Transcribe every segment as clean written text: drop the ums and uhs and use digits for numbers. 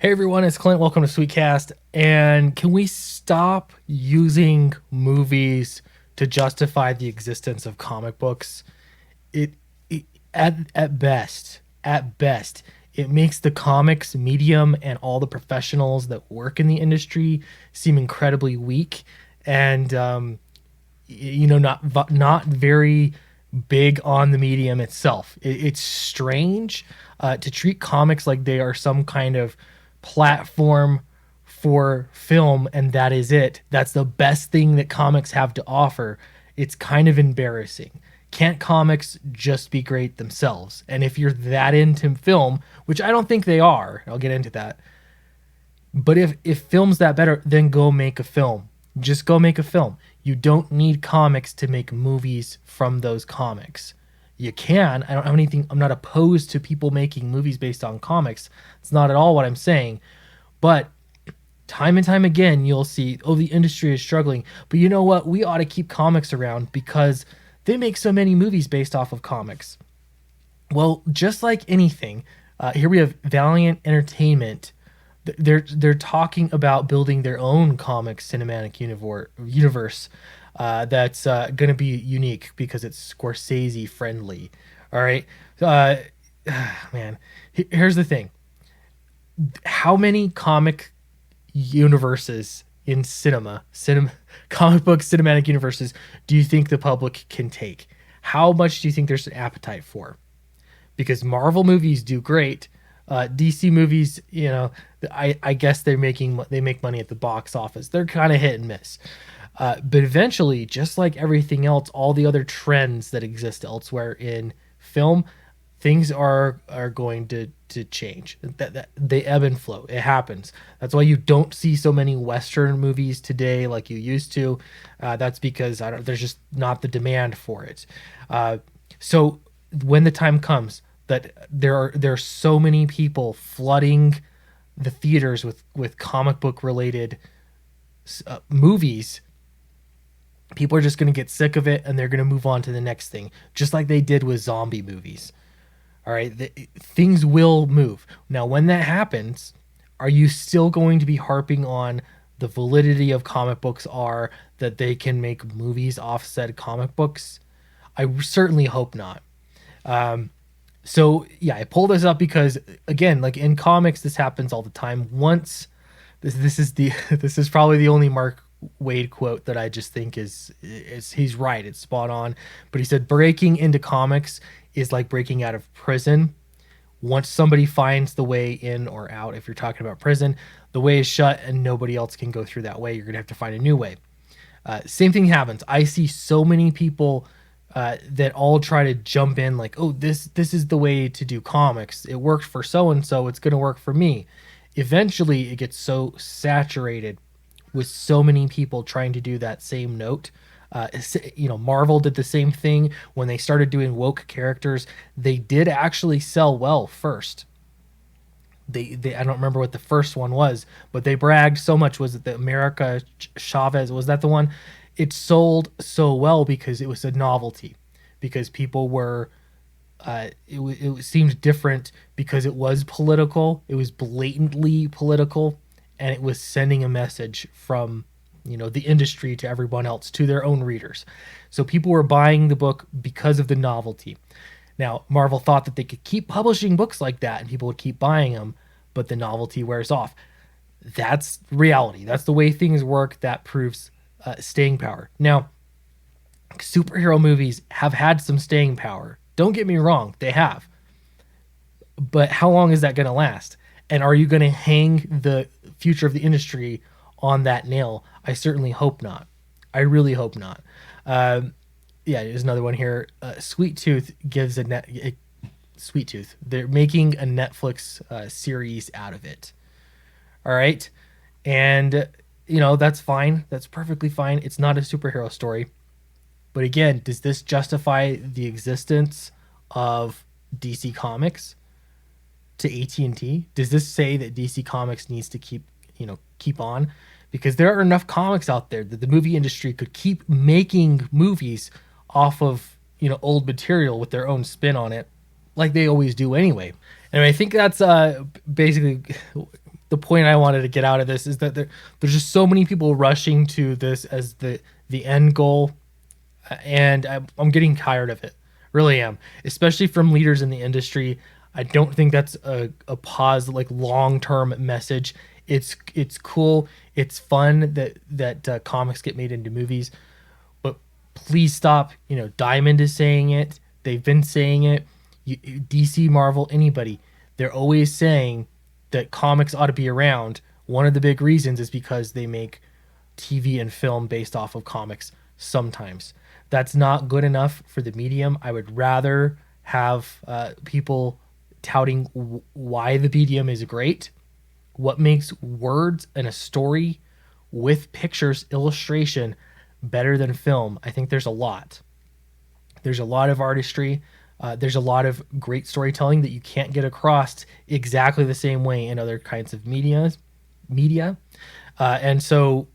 Hey everyone, it's Clint. Welcome to Sweetcast. And can we stop using movies to justify the existence of comic books? It, it at best, it makes the comics medium and all the professionals that work in the industry seem incredibly weak and not very big on the medium itself. It's strange to treat comics like they are some kind of platform for film, and that is it. That's the best thing that comics have to offer. It's kind of embarrassing. Can't comics just be great themselves? And if you're that into film, which I don't think they are, I'll get into that. But if film's that better, then go make a film. Just go make a film. You don't need comics to make movies from those comics. You can. I don't have anything. I'm not opposed to people making movies based on comics. It's not at all what I'm saying. But time and time again, you'll see, oh, the industry is struggling. But you know what? We ought to keep comics around because they make so many movies based off of comics. Well, just like anything, here we have Valiant Entertainment. They're talking about building their own comic cinematic universe that's going to be unique because it's Scorsese friendly. All right, uh, man. Here's the thing: how many comic universes in cinema, comic book cinematic universes, do you think the public can take? How much do you think there's an appetite for? Because Marvel movies do great. DC movies, I guess they make money at the box office. They're kind of hit and miss. But eventually, just like everything else, all the other trends that exist elsewhere in film, things are going to change. That they ebb and flow. It happens. That's why you don't see so many Western movies today like you used to. That's because there's just not the demand for it. So when the time comes that there are so many people flooding the theaters with comic book related movies, people are just going to get sick of it and they're going to move on to the next thing, just like they did with zombie movies. All right, things will move. Now, when that happens, are you still going to be harping on the validity of comic books are that they can make movies off said comic books? I certainly hope not. So yeah, I pulled this up because again, like in comics, this happens all the time. Once this is the this is probably the only Mark Wade quote that I just think is he's right. It's spot on. But he said breaking into comics is like breaking out of prison. Once somebody finds the way in or out, if you're talking about prison, the way is shut and nobody else can go through that way. You're gonna have to find a new way. Same thing happens. I see so many people that all try to jump in like, oh, this is the way to do comics. It worked for so and so. It's gonna work for me. Eventually, it gets so saturated with so many people trying to do that same note. Marvel did the same thing when they started doing woke characters. They did actually sell well first. They I don't remember what the first one was, but they bragged so much. Was it the America Chavez? Was that the one? It sold so well because it was a novelty, because people were it seemed different because it was political. It was blatantly political, and it was sending a message from the industry to everyone else, to their own readers. So people were buying the book because of the novelty. Now, Marvel thought that they could keep publishing books like that and people would keep buying them, but the novelty wears off. That's reality. That's the way things work. That proves staying power. Now, superhero movies have had some staying power. Don't get me wrong, they have. But how long is that going to last? And are you going to hang the future of the industry on that nail? I certainly hope not. I really hope not. There's another one here. Sweet Tooth gives Sweet Tooth. They're making a Netflix series out of it. All right, and that's fine. That's perfectly fine. It's not a superhero story. But again, does this justify the existence of DC Comics to AT&T? Does this say that DC Comics needs to keep on? Because there are enough comics out there that the movie industry could keep making movies off of old material with their own spin on it, like they always do anyway. And I think that's basically the point I wanted to get out of this is that there's just so many people rushing to this as the end goal, and I'm getting tired of it. Really am, especially from leaders in the industry. I don't think that's a pause like long term message. It's cool. It's fun that comics get made into movies, but please stop. You know, Diamond is saying it. They've been saying it. DC, Marvel, anybody, they're always saying that comics ought to be around. One of the big reasons is because they make TV and film based off of comics sometimes. That's not good enough for the medium. I would rather have people touting why the medium is great, what makes words and a story with pictures, illustration better than film. I think there's a lot. There's a lot of artistry. There's a lot of great storytelling that you can't get across exactly the same way in other kinds of media. And so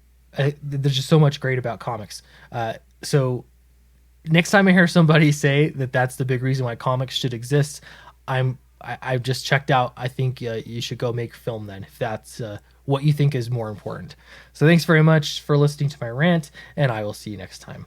there's just so much great about comics. So next time I hear somebody say that that's the big reason why comics should exist, I've just checked out. I think you should go make film then, if that's what you think is more important. So thanks very much for listening to my rant, and I will see you next time.